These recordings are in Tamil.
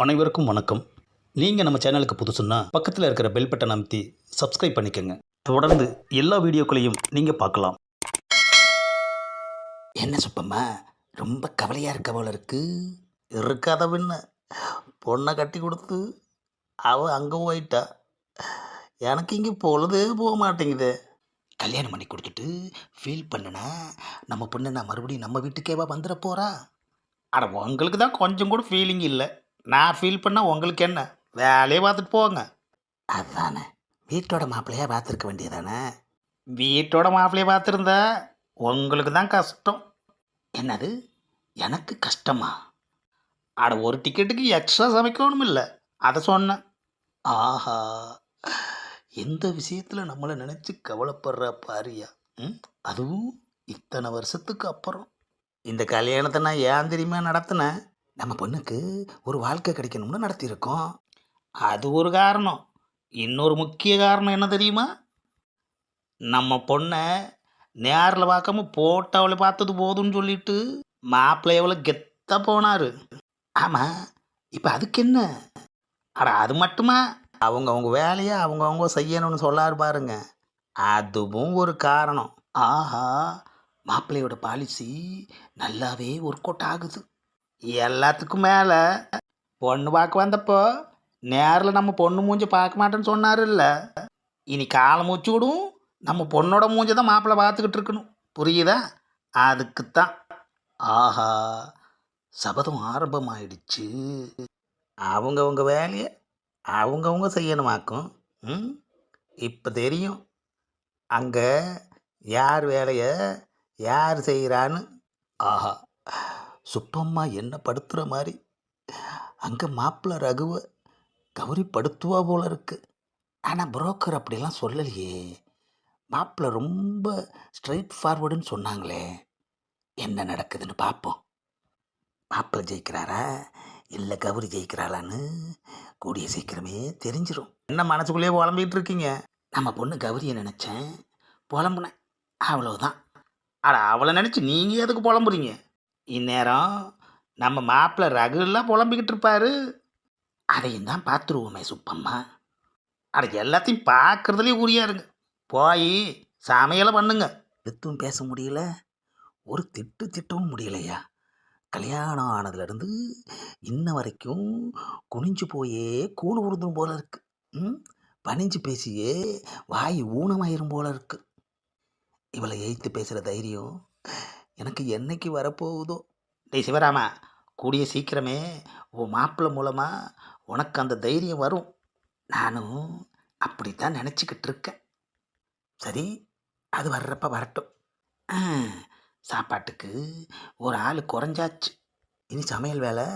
அனைவருக்கும் வணக்கம். நீங்கள் நம்ம சேனலுக்கு புதுசுன்னா பக்கத்தில் இருக்கிற பெல் பட்டனை அமைத்தி சப்ஸ்கிரைப் பண்ணிக்கோங்க. தொடர்ந்து எல்லா வீடியோக்களையும் நீங்கள் பார்க்கலாம். என்ன சுப்பம்மா, ரொம்ப கவலையாக இருக்க போல இருக்கு. இருக்காத பின்ன பொண்ணை கட்டி கொடுத்து அவள் அங்கே போயிட்டா. எனக்கு இங்கே பொழுதே போக மாட்டேங்குது. கல்யாணம் பண்ணி கொடுத்துட்டு ஃபீல் பண்ணுனா நம்ம பொண்ணு நான் மறுபடியும் நம்ம வீட்டுக்கேவா வந்துட போகிறா? அட உங்களுக்கு தான் கொஞ்சம் கூட ஃபீலிங் இல்லை. நான் ஃபீல் பண்ணால் உங்களுக்கு என்ன? வேலையை பார்த்துட்டு போங்க. அதானே, வீட்டோட மாப்பிள்ளையாக பார்த்துருக்க வேண்டியதானே. வீட்டோட மாப்பிள்ளையை பார்த்துருந்தா உங்களுக்கு தான் கஷ்டம். என்னது, எனக்கு கஷ்டமா? அட ஒரு டிக்கெட்டுக்கு எக்ஸ்ட்ரா சமைக்கணும் இல்லை, அதை சொன்னேன். ஆஹா, எந்த விஷயத்தில் நம்மளை நினச்சி கவலைப்படுற பாரியா. அதுவும் இத்தனை வருஷத்துக்கு அப்புறம். இந்த கல்யாணத்தை நான் ஏன் தெரியுமா நடத்தினேன்? நம்ம பொண்ணுக்கு ஒரு வாழ்க்கை கிடைக்கணும்னு நடத்தியிருக்கோம். அது ஒரு காரணம். இன்னொரு முக்கிய காரணம் என்ன தெரியுமா? நம்ம பொண்ணை நேரில் பார்க்காம போட்டோவில் பார்த்தது போதும்னு சொல்லிட்டு மாப்பிள்ளை எவ்வளோ கெத்தாக போனார். ஆமாம், இப்போ அதுக்கு என்ன? அட அது மட்டுமா, அவங்க வேலையை அவங்கவுங்க செய்யணும்னு சொல்லாரு பாருங்க, அதுவும் ஒரு காரணம். ஆஹா, மாப்பிள்ளையோட பாலிசி நல்லாவே ஒர்க் அவுட் ஆகுது. எல்லாத்துக்கும் மேலே பொண்ணு பார்க்க வந்தப்போ நேரில் நம்ம பொண்ணு மூஞ்சி பார்க்க மாட்டேன்னு சொன்னார் இல்லை. இனி காலம் மூச்சு விடும் நம்ம பொண்ணோட மூஞ்சி தான் மாப்பிள்ளை பார்த்துக்கிட்டு இருக்கணும். புரியுதா? அதுக்குத்தான். ஆஹா, சபதம் ஆரம்பமாயிடுச்சு. அவங்கவுங்க வேலையை அவங்கவுங்க செய்யணுமாக்கும். இப்போ தெரியும் அங்கே யார் வேலையை யார் செய்கிறான்னு. ஆஹா, சுப்பம்மா என்ன படுத்துகிற மாதிரி அங்கே மாப்பிள்ளை ரகுவை கௌரி படுத்துவா போல இருக்கு. ஆனால் புரோக்கர் அப்படிலாம் சொல்லலையே. மாப்பிள்ளை ரொம்ப ஸ்ட்ரைட் ஃபார்வர்டுன்னு சொன்னாங்களே. என்ன நடக்குதுன்னு பார்ப்போம். மாப்பிள்ளை ஜெயிக்கிறாரா இல்லை கௌரி ஜெயிக்கிறாளான்னு கூடிய சீக்கிரமே தெரிஞ்சிடும். என்ன மனசுக்குள்ளேயே புலம்பிகிட்டு இருக்கீங்க? நம்ம பொண்ணு கௌரியை நினச்சேன், புலம்புனேன், அவ்வளோதான். அட அவளை நினச்சி நீங்கள் எதுக்கு புலம்புறீங்க? இந்நேரம் நம்ம மாப்பிள்ளை ரகுலாம் புலம்பிக்கிட்டு இருப்பாரு. அதையும் தான் பார்த்துருவோமே சுப்பம்மா. அட எல்லாத்தையும் பார்க்குறதுலேயே உரியா இருங்க. போய் சமையலை பண்ணுங்க. எதுவும் பேச முடியல, ஒரு திட்டவும் முடியலையா. கல்யாணம் ஆனதுலேருந்து இன்ன வரைக்கும் குனிஞ்சு போயே கூணு உருந்தும் போல இருக்கு. பணிஞ்சு பேசியே வாய் ஊனமாயிரும் போல இருக்கு. இவளை எய்த்து பேசுகிற தைரியம் எனக்கு என்னைக்கு வரப்போகுதோ. டேய் சிவராமா, கூடிய சீக்கிரமே உன் மாப்பிள்ளை மூலமாக உனக்கு அந்த தைரியம் வரும். நானும் அப்படித்தான் நினச்சிக்கிட்டு இருக்கேன். சரி, அது வர்றப்ப வரட்டும். சாப்பாட்டுக்கு ஒரு ஆள் குறைஞ்சாச்சு. இனி சமையல் வேலை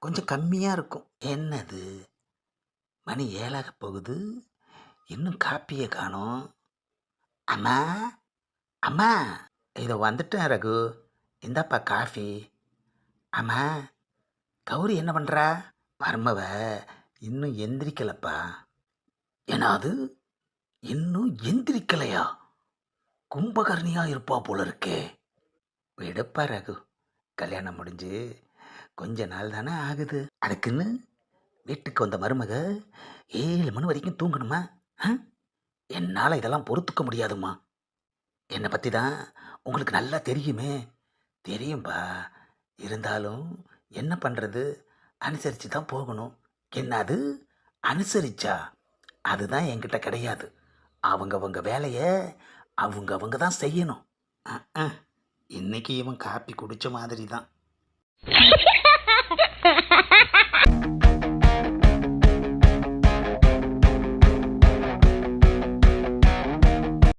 கொஞ்சம் கம்மியாக இருக்கும். என்னது, மணி 7 போகுது, இன்னும் காப்பியை காணோம். அம்மா அம்மா, இதை வந்துட்டேன் ரகு, இந்தாப்பா காஃபி. அம்மா, கௌரி என்ன பண்ணுறா? மருமவ இன்னும் எந்திரிக்கலப்பா. ஏன்னாது இன்னும் எந்திரிக்கலையா? கும்பகர்ணியாக இருப்பா போல இருக்கே. விடுப்பா ரகு, கல்யாணம் முடிஞ்சு கொஞ்ச நாள் தானே ஆகுது. அதுக்குன்னு வீட்டுக்கு வந்த மருமக 7 மணி வரைக்கும் தூங்கணுமா? என்னால் இதெல்லாம் பொறுத்துக்க முடியாதும்மா. என்னை பற்றி தான் உங்களுக்கு நல்லா தெரியுமே. தெரியும்பா, இருந்தாலும் என்ன பண்ணுறது, அனுசரித்து தான் போகணும். என்னது அனுசரிச்சா? அதுதான் என்கிட்ட கிடையாது. அவங்கவங்க வேலையை அவங்கவங்க தான் செய்யணும். இன்னைக்கு இவன் காப்பி குடித்த மாதிரி தான்.